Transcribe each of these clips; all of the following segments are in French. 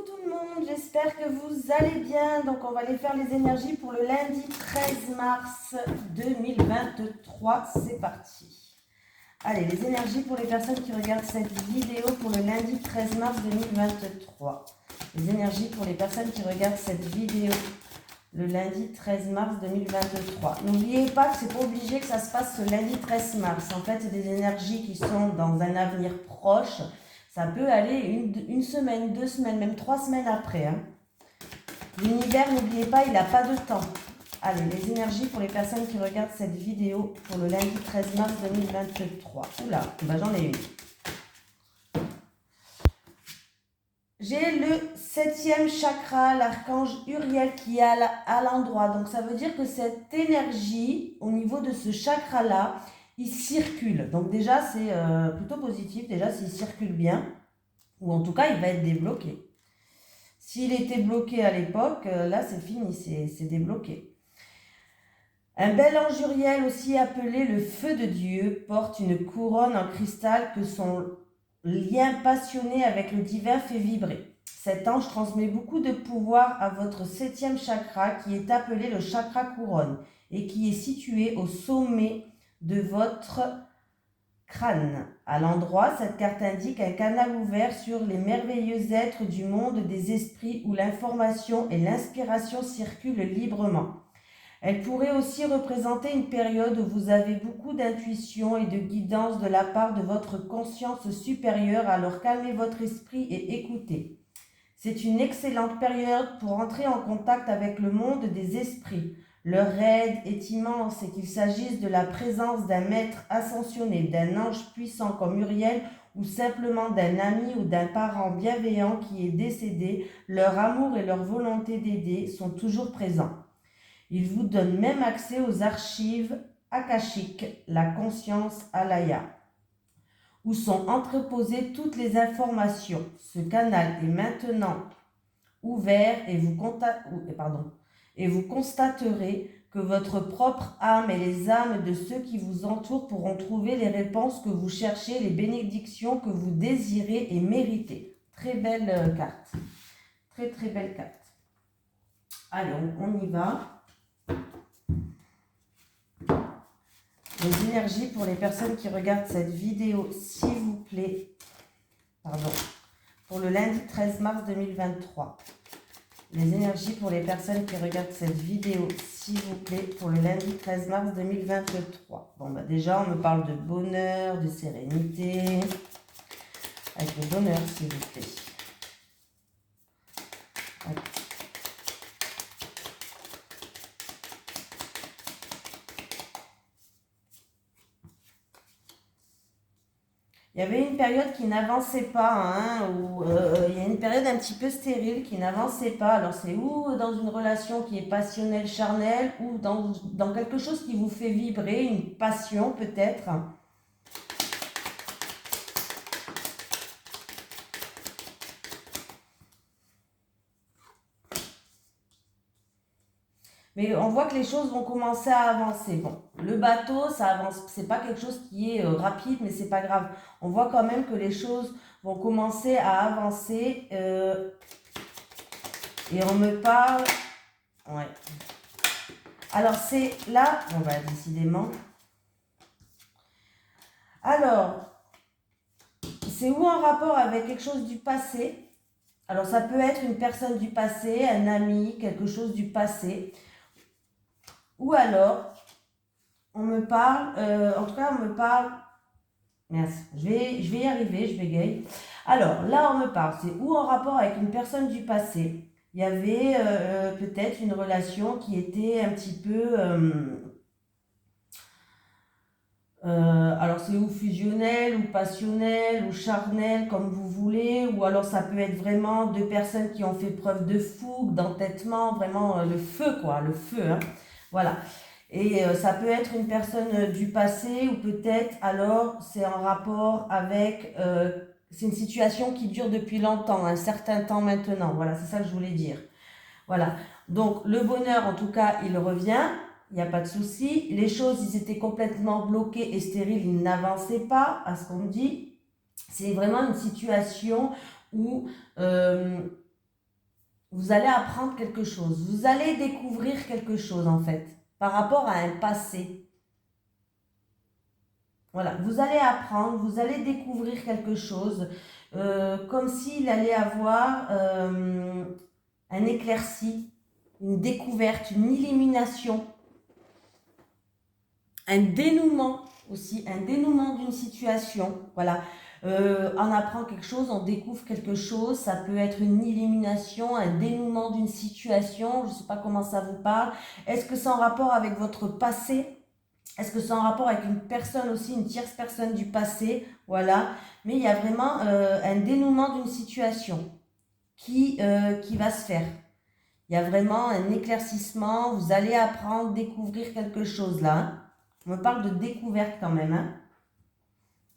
tout le monde, j'espère que vous allez bien. Donc on va aller faire les énergies pour le lundi 13 mars 2023. C'est parti. Allez, les énergies pour les personnes qui regardent cette vidéo pour le lundi 13 mars 2023. Les énergies pour les personnes qui regardent cette vidéo le lundi 13 mars 2023. N'oubliez pas que c'est pas obligé que ça se passe ce lundi 13 mars. En fait, c'est des énergies qui sont dans un avenir proche. Ça peut aller une semaine, 2 semaines, même 3 semaines après. Hein. L'univers, n'oubliez pas, il n'a pas de temps. Allez, les énergies pour les personnes qui regardent cette vidéo pour le lundi 13 mars 2023. Oula, ben j'en ai une. J'ai le 7e chakra, l'archange Uriel qui est à l'endroit. Donc ça veut dire que cette énergie, au niveau de ce chakra-là, il circule. Donc déjà, c'est plutôt positif. Déjà, s'il circule bien, ou en tout cas, il va être débloqué. S'il était bloqué à l'époque, là, c'est fini, c'est débloqué. Un bel ange Uriel, aussi appelé le feu de Dieu, porte une couronne en cristal que son lien passionné avec le divin fait vibrer. Cet ange transmet beaucoup de pouvoir à votre 7e chakra qui est appelé le chakra couronne et qui est situé au sommet de votre crâne. À l'endroit, cette carte indique un canal ouvert sur les merveilleux êtres du monde des esprits où l'information et l'inspiration circulent librement. Elle pourrait aussi représenter une période où vous avez beaucoup d'intuition et de guidance de la part de votre conscience supérieure, alors calmez votre esprit et écoutez. C'est une excellente période pour entrer en contact avec le monde des esprits. Leur aide est immense et qu'il s'agisse de la présence d'un maître ascensionné, d'un ange puissant comme Uriel ou simplement d'un ami ou d'un parent bienveillant qui est décédé, leur amour et leur volonté d'aider sont toujours présents. Ils vous donnent même accès aux archives akashiques, la conscience alaya, où sont entreposées toutes les informations. Ce canal est maintenant ouvert et vous constaterez que votre propre âme et les âmes de ceux qui vous entourent pourront trouver les réponses que vous cherchez, les bénédictions que vous désirez et méritez. Très belle carte. Très très belle carte. Allez, on y va. Les énergies pour les personnes qui regardent cette vidéo, s'il vous plaît. Pour le lundi 13 mars 2023. Les énergies pour les personnes qui regardent cette vidéo, s'il vous plaît, pour le lundi 13 mars 2023. Bon, bah déjà, on me parle de bonheur, de sérénité. Avec le bonheur, s'il vous plaît. Okay. Il y avait une période qui n'avançait pas, hein, où il y a une période un petit peu stérile qui n'avançait pas. Alors c'est ou dans une relation qui est passionnelle, charnelle, ou dans quelque chose qui vous fait vibrer, une passion peut-être. Mais on voit que les choses vont commencer à avancer. Bon, le bateau, ça avance. C'est pas quelque chose qui est rapide, mais c'est pas grave. On voit quand même que les choses vont commencer à avancer. Et on me parle... Ouais. Alors, c'est là... On va décidément... Alors, c'est ou en rapport avec quelque chose du passé. Alors, ça peut être une personne du passé, un ami, quelque chose du passé. Ou alors, on me parle, en tout cas, on me parle, mince, je vais y arriver, je bégaye. Alors, là, on me parle, c'est ou en rapport avec une personne du passé. Il y avait peut-être une relation qui était un petit peu, alors c'est ou fusionnel, ou passionnel, ou charnel, comme vous voulez, ou alors ça peut être vraiment deux personnes qui ont fait preuve de fougue, d'entêtement, vraiment le feu, quoi, le feu, hein. Voilà. Et ça peut être une personne du passé ou peut-être alors c'est en rapport avec, c'est une situation qui dure depuis longtemps, un certain temps maintenant. Voilà, c'est ça que je voulais dire. Voilà. Donc le bonheur, en tout cas, il revient. Il n'y a pas de souci. Les choses, ils étaient complètement bloquées et stériles, ils n'avançaient pas, à ce qu'on me dit. C'est vraiment une situation où vous allez apprendre quelque chose. Vous allez découvrir quelque chose, en fait, par rapport à un passé. Voilà, vous allez apprendre, vous allez découvrir quelque chose, comme s'il allait avoir un éclairci, une découverte, une illumination, un dénouement aussi, un dénouement d'une situation. Voilà, on apprend quelque chose, on découvre quelque chose, ça peut être une illumination, un dénouement d'une situation, je ne sais pas comment ça vous parle. Est-ce que c'est en rapport avec votre passé ? Est-ce que c'est en rapport avec une personne aussi, une tierce personne du passé? Voilà. Mais il y a vraiment un dénouement d'une situation qui va se faire. Il y a vraiment un éclaircissement. Vous allez apprendre, découvrir quelque chose là. Hein. On me parle de découverte quand même. Hein.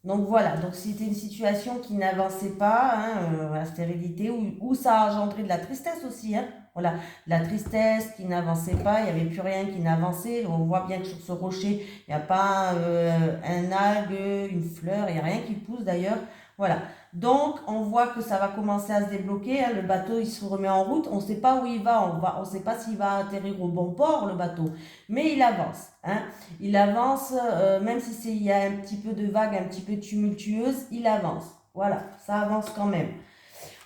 Donc voilà, donc c'était une situation qui n'avançait pas, hein, la stérilité, où ça a engendré de la tristesse aussi. Hein. Voilà, de la tristesse qui n'avançait pas, il n'y avait plus rien qui n'avançait. On voit bien que sur ce rocher, il n'y a pas un algue, une fleur, il n'y a rien qui pousse d'ailleurs. Voilà, donc on voit que ça va commencer à se débloquer. Hein. Le bateau, il se remet en route. On ne sait pas où il va, on ne sait pas s'il va atterrir au bon port, le bateau. Mais il avance. Hein. Il avance, même si il y a un petit peu de vagues, un petit peu tumultueuses, il avance. Voilà, ça avance quand même.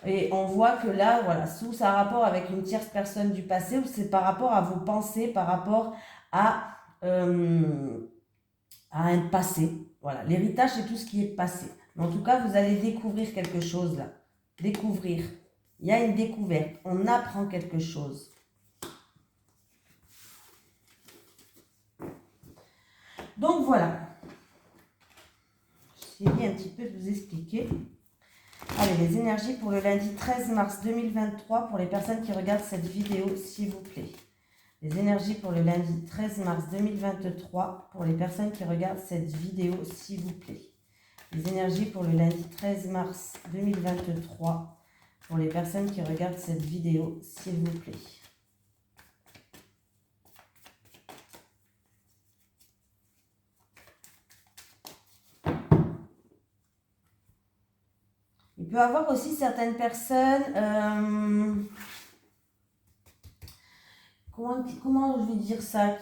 Et on voit que là, voilà, sous ça a rapport avec une tierce personne du passé, ou c'est par rapport à vos pensées, par rapport à un passé. Voilà, l'héritage, c'est tout ce qui est passé. Mais en tout cas, vous allez découvrir quelque chose là. Découvrir. Il y a une découverte. On apprend quelque chose. Donc voilà. J'essaie un petit peu de vous expliquer. Allez, les énergies pour le lundi 13 mars 2023 pour les personnes qui regardent cette vidéo, s'il vous plaît. Les énergies pour le lundi 13 mars 2023 pour les personnes qui regardent cette vidéo, s'il vous plaît. Les énergies pour le lundi 13 mars 2023 pour les personnes qui regardent cette vidéo, s'il vous plaît. Il peut y avoir aussi certaines personnes, comment je vais dire ça,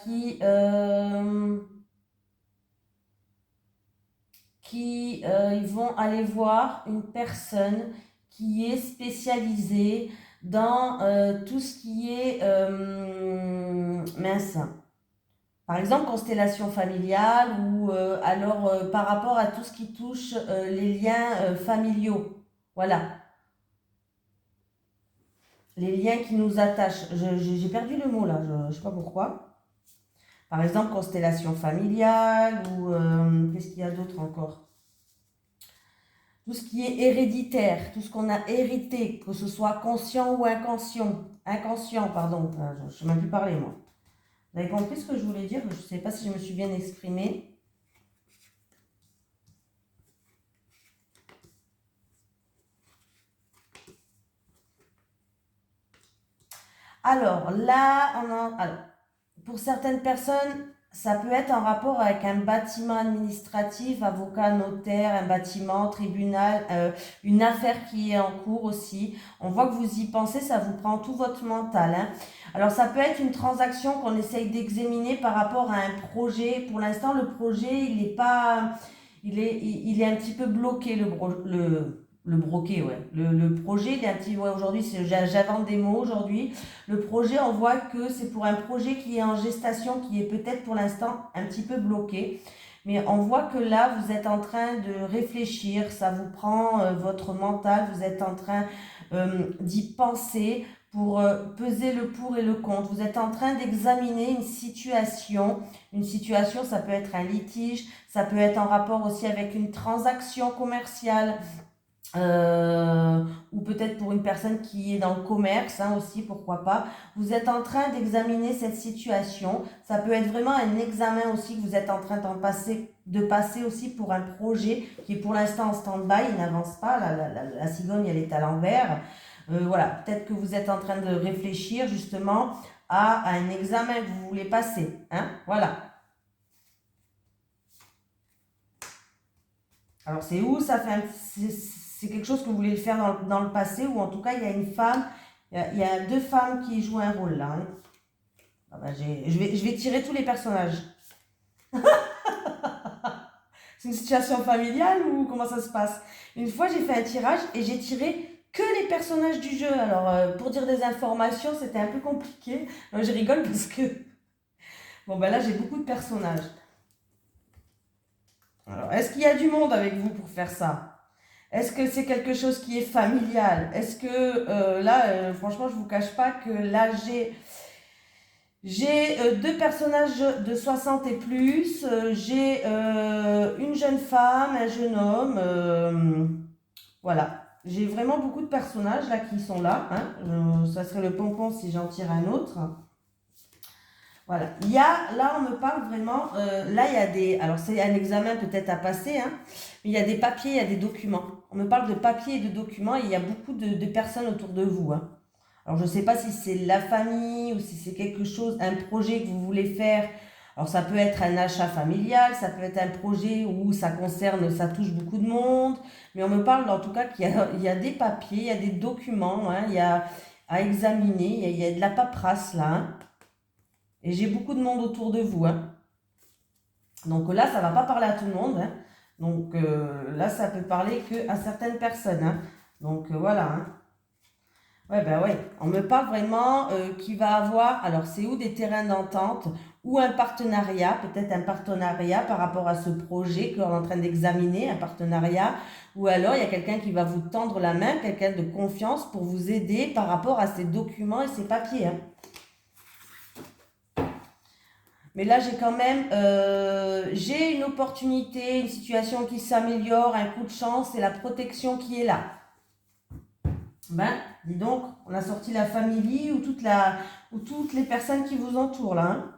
ils vont aller voir une personne qui est spécialisée dans tout ce qui est mince. Par exemple, constellation familiale ou alors par rapport à tout ce qui touche les liens familiaux. Voilà, les liens qui nous attachent. J'ai perdu le mot là, je ne sais pas pourquoi. Par exemple, constellation familiale ou qu'est-ce qu'il y a d'autre encore? Tout ce qui est héréditaire, tout ce qu'on a hérité, que ce soit conscient ou inconscient, pardon, je ne sais même plus parler moi. Vous avez compris ce que je voulais dire? Je ne sais pas si je me suis bien exprimée. Alors là, pour certaines personnes, ça peut être en rapport avec un bâtiment administratif, avocat, notaire, un bâtiment, tribunal, une affaire qui est en cours aussi. On voit que vous y pensez, ça vous prend tout votre mental. Hein. Alors ça peut être une transaction qu'on essaye d'examiner par rapport à un projet. Pour l'instant, le projet, il est pas, il est un petit peu bloqué, le broqué, ouais. Le projet, il est un petit, ouais, aujourd'hui, j'invente des mots aujourd'hui. Le projet, on voit que c'est pour un projet qui est en gestation, qui est peut-être pour l'instant un petit peu bloqué. Mais on voit que là, vous êtes en train de réfléchir, ça vous prend votre mental, vous êtes en train d'y penser pour peser le pour et le contre. Vous êtes en train d'examiner une situation. Une situation, ça peut être un litige, ça peut être en rapport aussi avec une transaction commerciale. Ou peut-être pour une personne qui est dans le commerce hein, aussi, pourquoi pas. Vous êtes en train d'examiner cette situation. Ça peut être vraiment un examen aussi que vous êtes en train de passer aussi pour un projet qui est pour l'instant en stand-by, il n'avance pas, la cigogne elle est à l'envers. Voilà, peut-être que vous êtes en train de réfléchir justement à un examen que vous voulez passer. Hein, voilà. Alors c'est où ça fait c'est quelque chose que vous voulez faire dans le passé ou en tout cas il y a une femme Il y a deux femmes qui jouent un rôle là. Hein. Ah bah, je vais tirer tous les personnages. C'est une situation familiale ou comment ça se passe? Une fois, j'ai fait un tirage et j'ai tiré que les personnages du jeu. Alors, pour dire des informations, c'était un peu compliqué. Je rigole parce que... Bon, ben là, j'ai beaucoup de personnages. Alors, est-ce qu'il y a du monde avec vous pour faire ça? Est-ce que c'est quelque chose qui est familial? Est-ce que là, franchement, je vous cache pas que là, j'ai deux personnages de 60 et plus. J'ai une jeune femme, un jeune homme. Voilà. J'ai vraiment beaucoup de personnages là qui sont là. Hein. Ça serait le pompon si j'en tire un autre. Voilà. Là, on me parle vraiment, là, il y a des, alors c'est un examen peut-être à passer, hein, mais il y a des papiers, il y a des documents. On me parle de papiers et de documents et il y a beaucoup de personnes autour de vous. Hein. Alors, je ne sais pas si c'est la famille ou si c'est quelque chose, un projet que vous voulez faire. Alors, ça peut être un achat familial, ça peut être un projet où ça touche beaucoup de monde, mais on me parle en tout cas il y a des papiers, il y a des documents, hein, il y a à examiner, il y a de la paperasse là. Hein. Et j'ai beaucoup de monde autour de vous. Hein. Donc là, ça ne va pas parler à tout le monde. Hein. Donc là, ça peut parler qu'à certaines personnes. Hein. Donc voilà. Hein. Ouais, ben ouais. On me parle vraiment qu'il va avoir, alors c'est où des terrains d'entente ou un partenariat, peut-être un partenariat par rapport à ce projet qu'on est en train d'examiner, un partenariat, ou alors il y a quelqu'un qui va vous tendre la main, quelqu'un de confiance pour vous aider par rapport à ces documents et ces papiers. Hein. Mais là, j'ai quand même, j'ai une opportunité, une situation qui s'améliore, un coup de chance et la protection qui est là. Ben, dis donc, on a sorti la famille ou toutes les personnes qui vous entourent là. Hein.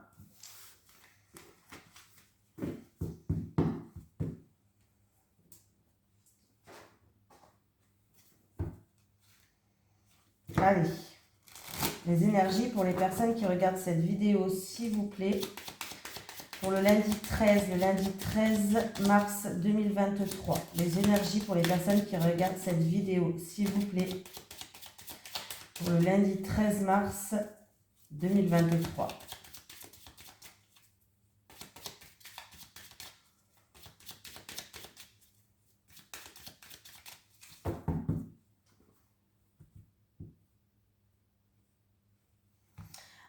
Allez, les énergies pour les personnes qui regardent cette vidéo, s'il vous plaît. Pour le lundi 13 mars 2023. Les énergies pour les personnes qui regardent cette vidéo, s'il vous plaît. Pour le lundi 13 mars 2023.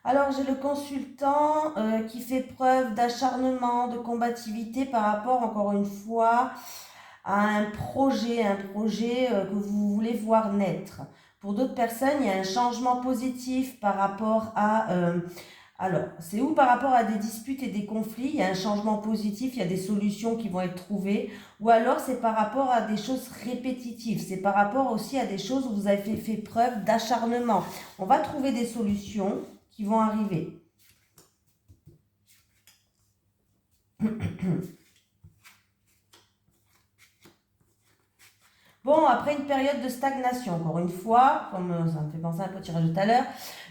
Alors, j'ai le consultant qui fait preuve d'acharnement, de combativité par rapport, encore une fois, à un projet que vous voulez voir naître. Pour d'autres personnes, il y a un changement positif par rapport à... alors, c'est où par rapport à des disputes et des conflits, il y a un changement positif, il y a des solutions qui vont être trouvées, ou alors c'est par rapport à des choses répétitives, c'est par rapport aussi à des choses où vous avez fait preuve d'acharnement. On va trouver des solutions qui vont arriver. Bon, après une période de stagnation, encore une fois, comme ça me fait penser un peu au tirage de tout à l'heure,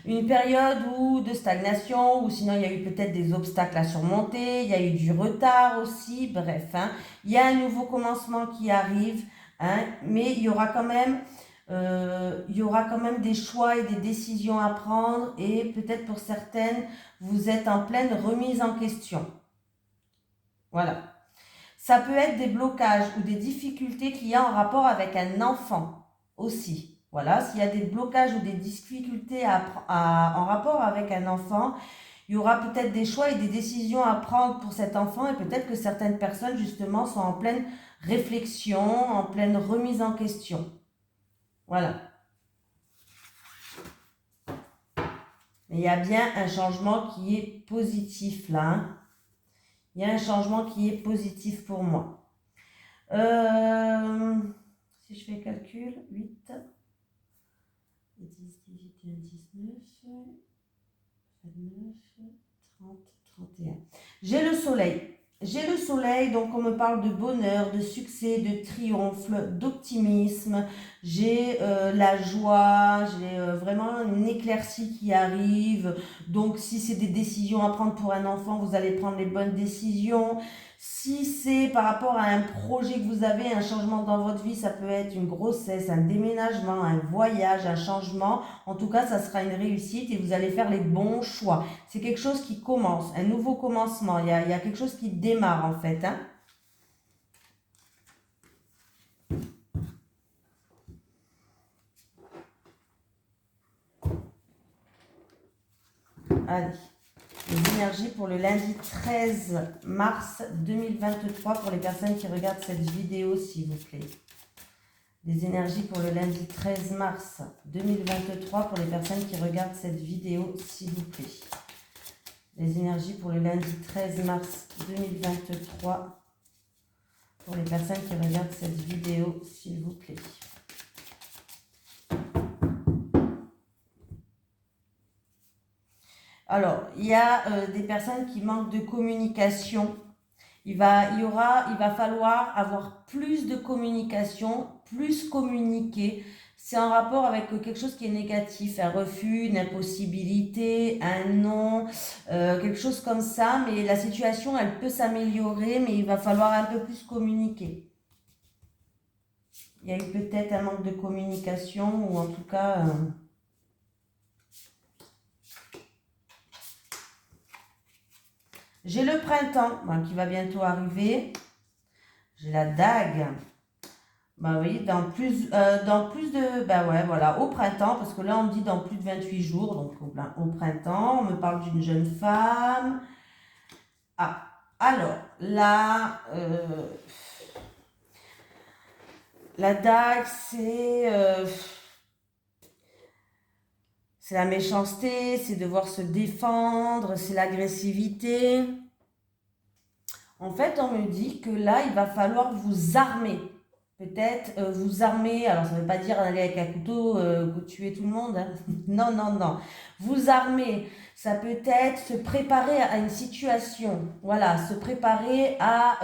une période de stagnation, ou sinon il y a eu peut-être des obstacles à surmonter, il y a eu du retard aussi, bref, hein, il y a un nouveau commencement qui arrive, hein, mais il y aura quand même des choix et des décisions à prendre et peut-être pour certaines, vous êtes en pleine remise en question. Voilà. Ça peut être des blocages ou des difficultés qu'il y a en rapport avec un enfant aussi. Voilà, s'il y a des blocages ou des difficultés en rapport avec un enfant, il y aura peut-être des choix et des décisions à prendre pour cet enfant et peut-être que certaines personnes justement sont en pleine réflexion, en pleine remise en question. Voilà. Mais il y a bien un changement qui est positif là. Hein. Il y a un changement qui est positif pour moi. Si je fais le calcul, 8, 10, 18, 19, 29, 30, 31. J'ai le soleil. J'ai le soleil, donc on me parle de bonheur, de succès, de triomphe, d'optimisme. J'ai la joie, j'ai vraiment une éclaircie qui arrive. Donc si c'est des décisions à prendre pour un enfant, vous allez prendre les bonnes décisions. Si c'est par rapport à un projet que vous avez, un changement dans votre vie, ça peut être une grossesse, un déménagement, un voyage, un changement. En tout cas, ça sera une réussite et vous allez faire les bons choix. C'est quelque chose qui commence, un nouveau commencement. Il y a quelque chose qui démarre en fait, hein. Allez, les énergies pour le lundi 13 mars 2023 pour les personnes qui regardent cette vidéo, s'il vous plaît. Les énergies pour le lundi 13 mars 2023 pour les personnes qui regardent cette vidéo, s'il vous plaît. Les énergies pour le lundi 13 mars 2023 pour les personnes qui regardent cette vidéo, s'il vous plaît. Alors, il y a des personnes qui manquent de communication. Il va falloir avoir plus de communication, plus communiquer. C'est en rapport avec quelque chose qui est négatif, un refus, une impossibilité, un non, quelque chose comme ça. Mais la situation, elle peut s'améliorer, mais il va falloir un peu plus communiquer. Il y a eu peut-être un manque de communication, ou en tout cas... J'ai le printemps qui va bientôt arriver. J'ai la dague. Bah oui, dans plus de... Bah ouais, voilà, au printemps, parce que là on dit dans plus de 28 jours, donc au printemps, on me parle d'une jeune femme. Ah, alors, là, la dague, c'est la méchanceté, c'est devoir se défendre, c'est l'agressivité. En fait, on me dit que là, il va falloir vous armer. Peut-être vous armer, alors ça ne veut pas dire aller avec un couteau, tuer tout le monde. Hein. Non, non, non. Vous armer, ça peut être se préparer à une situation. Voilà, se préparer à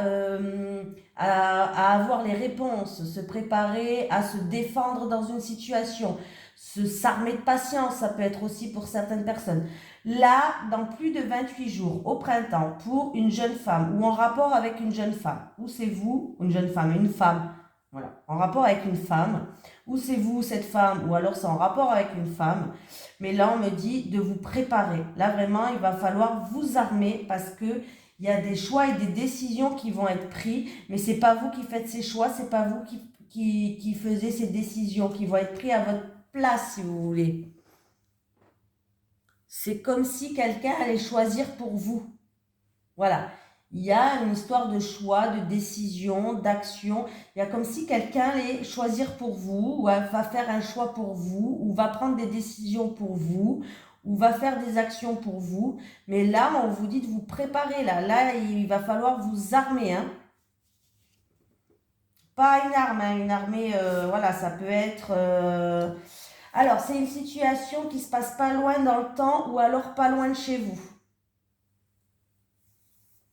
avoir les réponses, se préparer à se défendre dans une situation. S'armer de patience, ça peut être aussi pour certaines personnes. Là, dans plus de 28 jours, au printemps, pour une jeune femme ou en rapport avec une jeune femme, où c'est vous, une jeune femme, une femme, voilà, en rapport avec une femme, où c'est vous, cette femme, ou alors c'est en rapport avec une femme, mais là on me dit de vous préparer. Là vraiment, il va falloir vous armer parce que il y a des choix et des décisions qui vont être pris, mais c'est pas vous qui faites ces choix, c'est pas vous qui faisiez ces décisions, qui vont être prises à votre place, si vous voulez. C'est comme si quelqu'un allait choisir pour vous. Voilà. Il y a une histoire de choix, de décision, d'action. Il y a comme si quelqu'un allait choisir pour vous, ou va faire un choix pour vous, ou va prendre des décisions pour vous, ou va faire des actions pour vous. Mais là, on vous dit de vous préparer. Là il va falloir vous armer. Hein. Pas une arme, hein, une armée, voilà, ça peut être... Alors, c'est une situation qui se passe pas loin dans le temps ou alors pas loin de chez vous.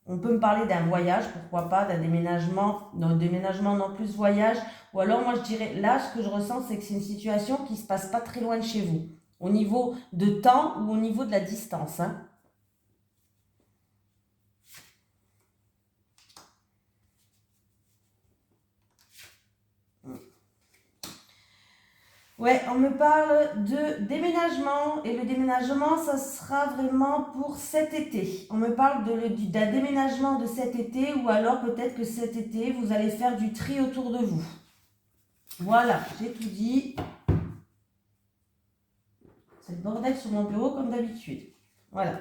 On peut me parler d'un voyage, pourquoi pas, d'un déménagement, non plus voyage. Ou alors, moi, je dirais, là, ce que je ressens, c'est que c'est une situation qui se passe pas très loin de chez vous. Au niveau de temps ou au niveau de la distance. Hein. Ouais, on me parle de déménagement et le déménagement, ça sera vraiment pour cet été. On me parle d'un déménagement de cet été ou alors peut-être que cet été, vous allez faire du tri autour de vous. Voilà, j'ai tout dit. C'est le bordel sur mon bureau comme d'habitude. Voilà.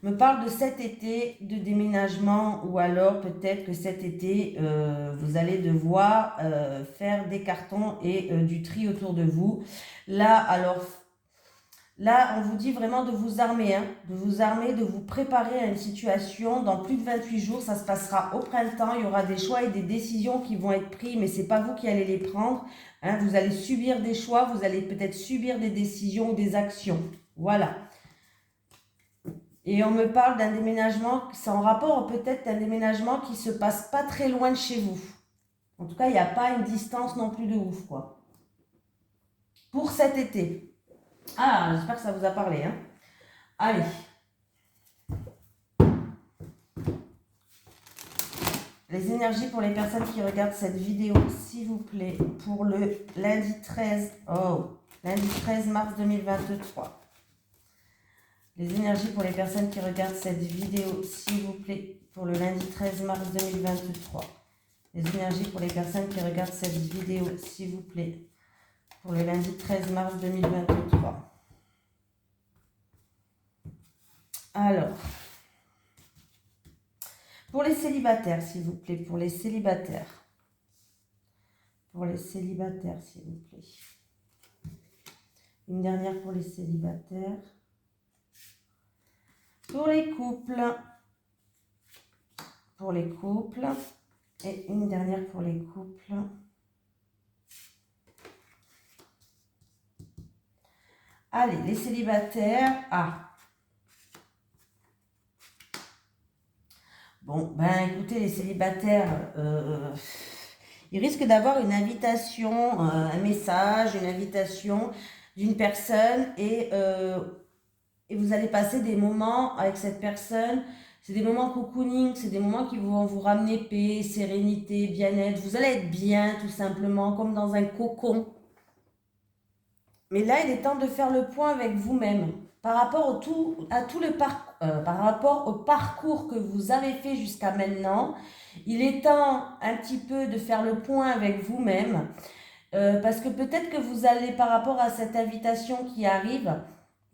On me parle de cet été, de déménagement ou alors peut-être que cet été, vous allez devoir faire des cartons et du tri autour de vous. Là, alors, là, on vous dit vraiment de vous armer, hein, de vous armer, de vous préparer à une situation. Dans plus de 28 jours, ça se passera au printemps. Il y aura des choix et des décisions qui vont être pris, mais ce n'est pas vous qui allez les prendre. Hein. Vous allez subir des choix, vous allez peut-être subir des décisions ou des actions. Voilà. Et on me parle d'un déménagement, c'est en rapport peut-être d'un déménagement qui se passe pas très loin de chez vous. En tout cas, il n'y a pas une distance non plus de ouf, quoi. Pour cet été. Ah, j'espère que ça vous a parlé, hein. Allez. les énergies pour les personnes qui regardent cette vidéo, s'il vous plaît, pour le lundi 13, lundi 13 mars 2023. Les énergies pour les personnes qui regardent cette vidéo, s'il vous plaît, pour le lundi 13 mars 2023. Les énergies pour les personnes qui regardent cette vidéo, s'il vous plaît, pour le lundi 13 mars 2023. Alors, pour les célibataires, s'il vous plaît, pour les célibataires. Pour les célibataires, s'il vous plaît. Une dernière pour les célibataires. Pour les couples. Pour les couples. Et une dernière pour les couples. Allez, les célibataires. Ah. Bon, ben écoutez, les célibataires, ils risquent d'avoir une invitation, un message, une invitation d'une personne et vous allez passer des moments avec cette personne. C'est des moments cocooning, c'est des moments qui vont vous ramener paix, sérénité, bien-être. Vous allez être bien, tout simplement, comme dans un cocon. Mais là, il est temps de faire le point avec vous-même. Par rapport par rapport au parcours que vous avez fait jusqu'à maintenant, il est temps un petit peu de faire le point avec vous-même. Parce que peut-être que vous allez, par rapport à cette invitation qui arrive,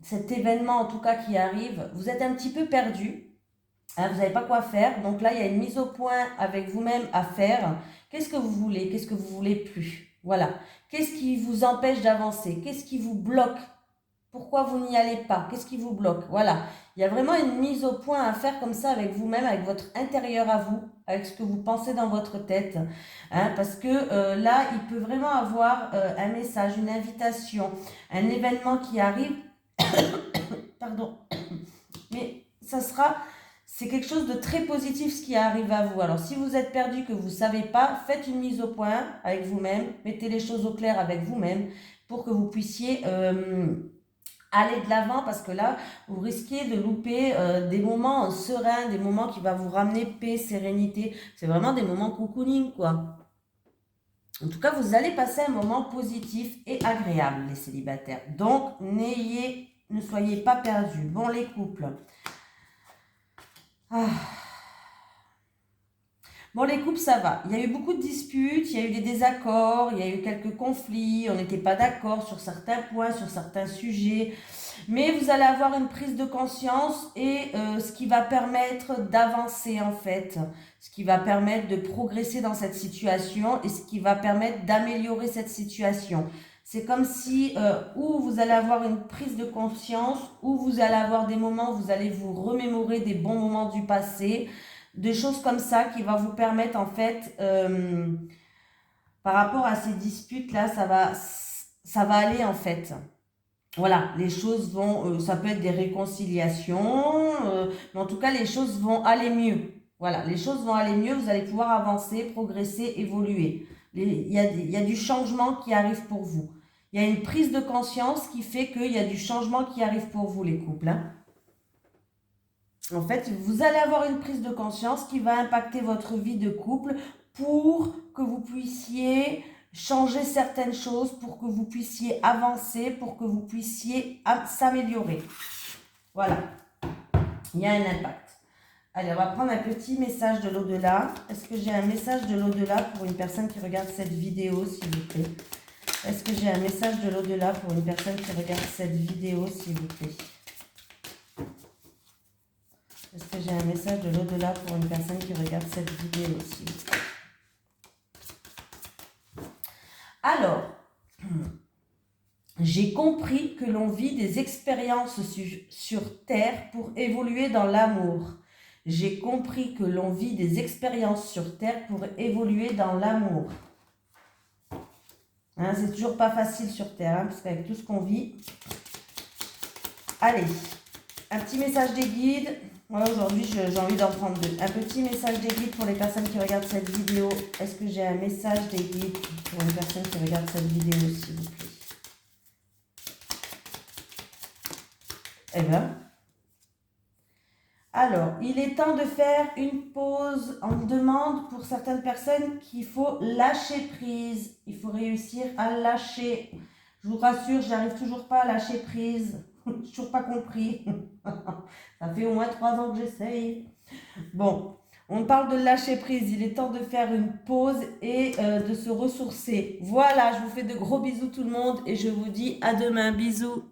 cet événement en tout cas qui arrive, vous êtes un petit peu perdu. Hein, vous savez pas quoi faire. Donc là, il y a une mise au point avec vous-même à faire. Qu'est-ce que vous voulez? Qu'est-ce que vous voulez plus? Voilà. Qu'est-ce qui vous empêche d'avancer? Qu'est-ce qui vous bloque? Pourquoi vous n'y allez pas? Qu'est-ce qui vous bloque? Voilà. Il y a vraiment une mise au point à faire comme ça avec vous-même, avec votre intérieur à vous, avec ce que vous pensez dans votre tête. Hein, parce que là, il peut vraiment avoir un message, une invitation, un événement qui arrive. Pardon. Mais c'est quelque chose de très positif ce qui arrive à vous. Alors, si vous êtes perdu, que vous ne savez pas, faites une mise au point avec vous-même, mettez les choses au clair avec vous-même pour que vous puissiez aller de l'avant, parce que là, vous risquez de louper des moments sereins, des moments qui vont vous ramener paix, sérénité. C'est vraiment des moments cocooning, quoi. En tout cas, vous allez passer un moment positif et agréable, les célibataires. Donc, ne soyez pas perdus. Bon, les couples. Ah. Bon, les couples, ça va. Il y a eu beaucoup de disputes, il y a eu des désaccords, il y a eu quelques conflits, on n'était pas d'accord sur certains points, sur certains sujets. Mais vous allez avoir une prise de conscience et ce qui va permettre d'avancer en fait, ce qui va permettre de progresser dans cette situation et ce qui va permettre d'améliorer cette situation. C'est comme si ou vous allez avoir une prise de conscience, ou vous allez avoir des moments où vous allez vous remémorer des bons moments du passé, des choses comme ça qui va vous permettre en fait, par rapport à ces disputes là, ça va aller en fait. Voilà, les choses vont, ça peut être des réconciliations, mais en tout cas les choses vont aller mieux. Voilà, les choses vont aller mieux, vous allez pouvoir avancer, progresser, évoluer. Il y a du changement qui arrive pour vous. Il y a une prise de conscience qui fait qu'il y a du changement qui arrive pour vous, les couples. Hein. En fait, vous allez avoir une prise de conscience qui va impacter votre vie de couple pour que vous puissiez changer certaines choses, pour que vous puissiez avancer, pour que vous puissiez s'améliorer. Voilà, il y a un impact. Allez, on va prendre un petit message de l'au-delà. Est-ce que j'ai un message de l'au-delà pour une personne qui regarde cette vidéo, s'il vous plaît? Est-ce que j'ai un message de l'au-delà pour une personne qui regarde cette vidéo, s'il vous plaît? Est-ce que j'ai un message de l'au-delà pour une personne qui regarde cette vidéo aussi? Alors, j'ai compris que l'on vit des expériences sur Terre pour évoluer dans l'amour. J'ai compris que l'on vit des expériences sur Terre pour évoluer dans l'amour. Hein, c'est toujours pas facile sur Terre, hein, parce qu'avec tout ce qu'on vit... Allez, un petit message des guides. Moi, aujourd'hui, j'ai envie d'en prendre deux. Un petit message des guides pour les personnes qui regardent cette vidéo. Est-ce que j'ai un message des guides pour une personne qui regarde cette vidéo, s'il vous plaît? Eh bien. Alors, il est temps de faire une pause. On me demande pour certaines personnes qu'il faut lâcher prise. Il faut réussir à lâcher. Je vous rassure, j'arrive toujours pas à lâcher prise. Je n'ai toujours pas compris. Ça fait au moins 3 ans que j'essaye. Bon, on parle de lâcher prise. Il est temps de faire une pause et de se ressourcer. Voilà, je vous fais de gros bisous tout le monde et je vous dis à demain. Bisous.